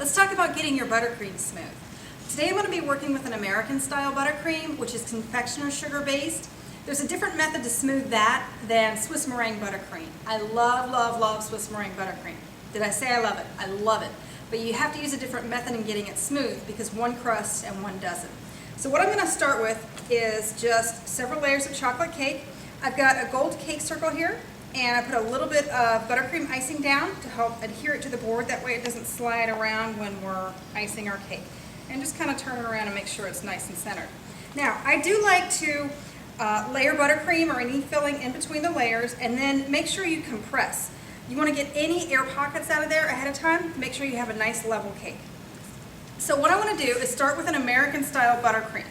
Let's talk about getting your buttercream smooth. Today I'm going to be working with an American style buttercream, which is confectioner's sugar based. There's a different method to smooth that than Swiss meringue buttercream. I love Swiss meringue buttercream. Did I say I love it? I love it. But you have to use a different method in getting it smooth because one crusts and one doesn't. So what I'm going to start with is just several layers of chocolate cake. I've got a gold cake circle here, and I put a little bit of buttercream icing down to help adhere it to the board. That way it doesn't slide around when we're icing our cake. And just kind of turn it around and make sure it's nice and centered. Now, I do like to layer buttercream or any filling in between the layers, and then make sure you compress. You want to get any air pockets out of there ahead of time. Make sure you have a nice level cake. So what I want to do is start with an American style buttercream.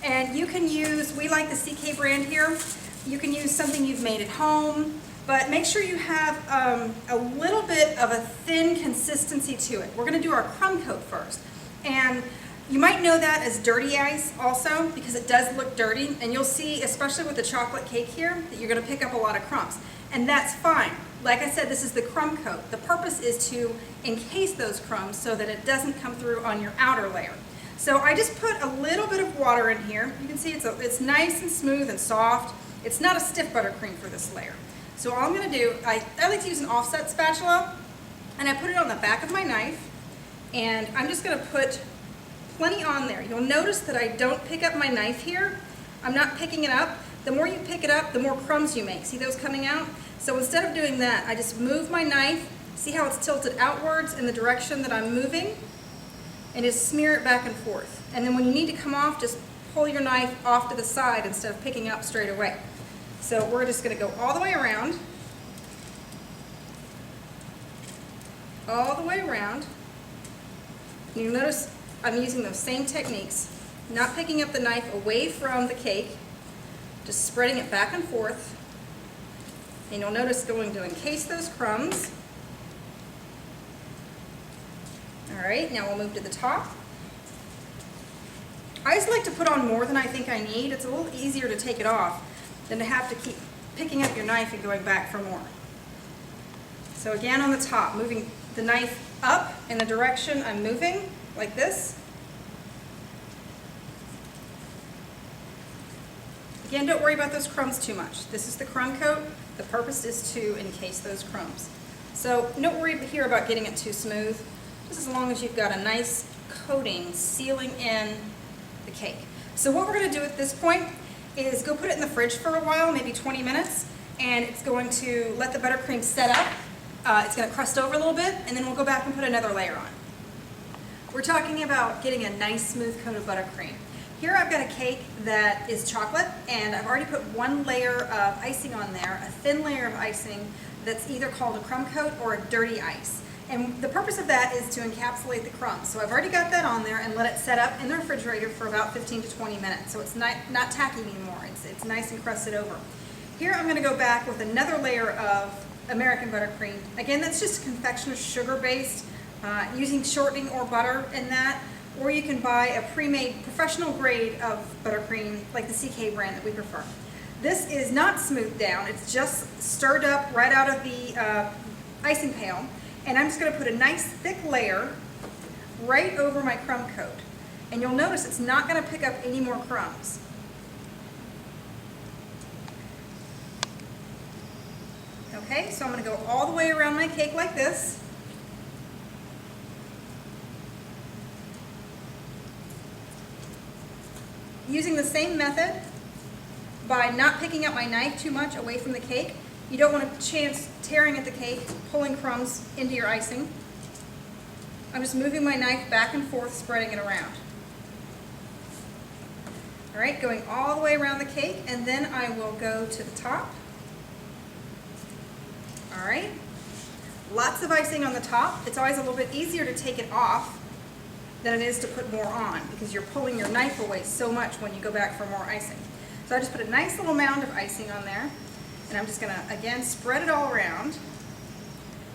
And you can use, we like the CK brand here. You can use something you've made at home, but make sure you have a little bit of a thin consistency to it. We're going to do our crumb coat first. And you might know that as dirty ice also, because it does look dirty, and you'll see, especially with the chocolate cake here, that you're going to pick up a lot of crumbs. And that's fine. Like I said, this is the crumb coat. The purpose is to encase those crumbs so that it doesn't come through on your outer layer. So I just put a little bit of water in here. You can see it's nice and smooth and soft. It's not a stiff buttercream for this layer. So all I'm going to do, I like to use an offset spatula, and I put it on the back of my knife, and I'm just going to put plenty on there. You'll notice that I don't pick up my knife here. I'm not picking it up. The more you pick it up, the more crumbs you make. See those coming out? So instead of doing that, I just move my knife. See how it's tilted outwards in the direction that I'm moving? And just smear it back and forth. And then when you need to come off, just pull your knife off to the side instead of picking up straight away. So we're just going to go all the way around. All the way around. You'll notice I'm using those same techniques, not picking up the knife away from the cake, just spreading it back and forth. And you'll notice going to encase those crumbs. All right, now we'll move to the top. I just like to put on more than I think I need. It's a little easier to take it off than to have to keep picking up your knife and going back for more. So again on the top, moving the knife up in the direction I'm moving, like this. Again, don't worry about those crumbs too much. This is the crumb coat. The purpose is to encase those crumbs. So don't worry here about getting it too smooth, just as long as you've got a nice coating sealing in the cake. So what we're going to do at this point is go put it in the fridge for a while, maybe 20 minutes, and it's going to let the buttercream set up. It's going to crust over a little bit, and then we'll go back and put another layer on. We're talking about getting a nice smooth coat of buttercream. Here I've got a cake that is chocolate, and I've already put one layer of icing on there, a thin layer of icing that's either called a crumb coat or a dirty ice. And the purpose of that is to encapsulate the crumbs. So I've already got that on there and let it set up in the refrigerator for about 15 to 20 minutes. So it's not tacky anymore. It's nice and crusted over. Here I'm going to go back with another layer of American buttercream. Again, that's just confectioner's sugar based, using shortening or butter in that. Or you can buy a pre-made professional grade of buttercream like the CK brand that we prefer. This is not smoothed down. It's just stirred up right out of the icing pail. And I'm just going to put a nice thick layer right over my crumb coat. And you'll notice it's not going to pick up any more crumbs. Okay, so I'm going to go all the way around my cake like this. Using the same method, by not picking up my knife too much away from the cake. You don't want a chance tearing at the cake, pulling crumbs into your icing. I'm just moving my knife back and forth, spreading it around. All right, going all the way around the cake, and then I will go to the top. All right, lots of icing on the top. It's always a little bit easier to take it off than it is to put more on, because you're pulling your knife away so much when you go back for more icing. So I just put a nice little mound of icing on there, and I'm just going to, again, spread it all around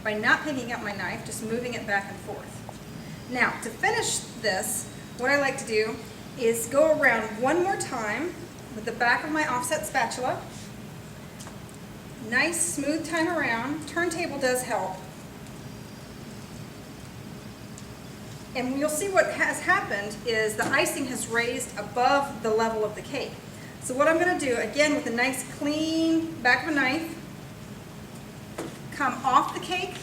by not picking up my knife, just moving it back and forth. Now, to finish this, what I like to do is go around one more time with the back of my offset spatula. Nice, smooth time around. Turntable does help. And you'll see what has happened is the icing has raised above the level of the cake. So what I'm going to do, again with a nice clean back of a knife, come off the cake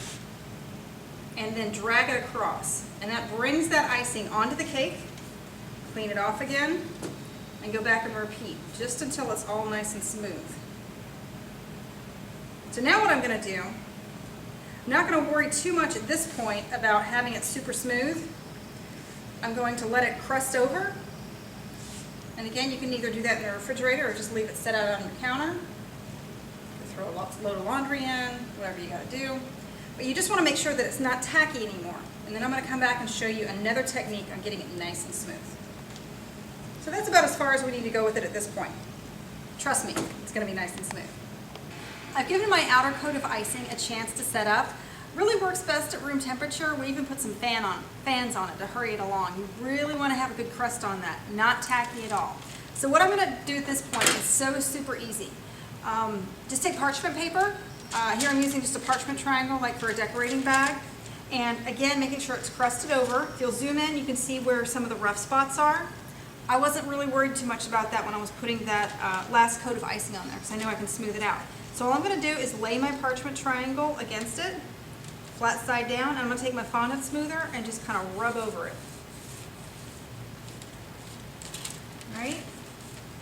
and then drag it across. And that brings that icing onto the cake, clean it off again, and go back and repeat just until it's all nice and smooth. So now what I'm going to do, I'm not going to worry too much at this point about having it super smooth. I'm going to let it crust over. And again, you can either do that in the refrigerator or just leave it set out on your counter. You throw a load of laundry in, whatever you got to do. But you just want to make sure that it's not tacky anymore. And then I'm going to come back and show you another technique on getting it nice and smooth. So that's about as far as we need to go with it at this point. Trust me, it's going to be nice and smooth. I've given my outer coat of icing a chance to set up. Really works best at room temperature. We even put some fans on it to hurry it along. You really want to have a good crust on that, not tacky at all. So what I'm going to do at this point is so super easy. Just take parchment paper. Here I'm using just a parchment triangle like for a decorating bag. And again, making sure it's crusted over. If you'll zoom in, you can see where some of the rough spots are. I wasn't really worried too much about that when I was putting that last coat of icing on there because I know I can smooth it out. So all I'm going to do is lay my parchment triangle against it, flat side down, and I'm going to take my fondant smoother and just kind of rub over it. All right?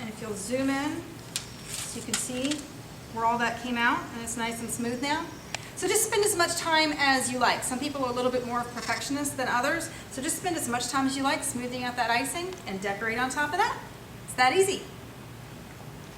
And if you'll zoom in, so you can see where all that came out, and it's nice and smooth now. So just spend as much time as you like. Some people are a little bit more perfectionist than others, so just spend as much time as you like smoothing out that icing and decorate on top of that. It's that easy.